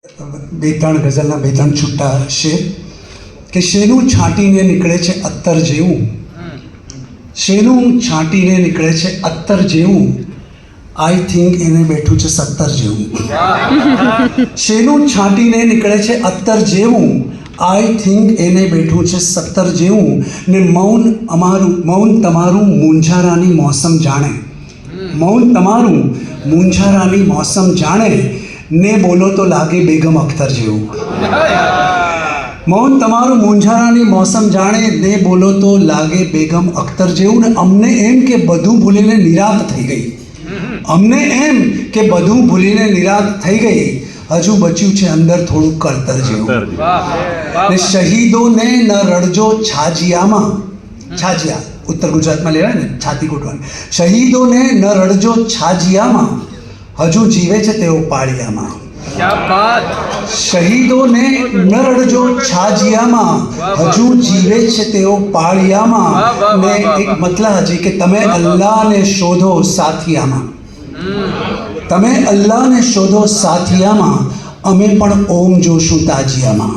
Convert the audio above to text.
બે ત્રણ ગઝલના બે ત્રણ છૂટા શેર કે શેનું છાંટીને નીકળે છે અત્તર જેવું, શેનું છાંટીને નીકળે છે અત્તર જેવું, આઈ થિંક એને બેઠું છે 70 જેવું. શેનું છાંટીને નીકળે છે અત્તર જેવું, આઈ થિંક એને બેઠું છે 70 જેવું. ને મૌન તમારું મૂંઝારાની મોસમ જાણે, મૌન તમારું મૂંઝારાની મોસમ જાણે, ને બોલો તો લાગે બેગમ અખ્તર જેવું. મૌન તમારું મૂંઝારાની મોસમ જાણે, ને બોલો તો લાગે બેગમ અખ્તર જેવું. ને અમને એમ કે બધું ભૂલીને નિરાત થઈ ગઈ, અમને એમ કે બધું ભૂલીને નિરાત થઈ ગઈ, હજુ બચ્યું છે અંદર થોડું કળતર જેવું. ને શહીદોને ન રડજો છાજિયામાં, છાજિયા ઉત્તર ગુજરાતમાં લેવાય ને છાતી કૂટવાની. શહીદોને ન રડજો છાજિયામાં, હજુ જીવે છે તેઓ પાળિયામાં. શહીદોને ન રડજો છાજિયામાં, હજુ જીવે છે તેઓ પાળિયામાં. ને એક મતલબ હજી કે તમે અલ્લાહને શોધો સાથિયામાં, તમે અલ્લાહને શોધો સાથિયામાં, અમે પણ ઓમ જોશું તાજિયામાં.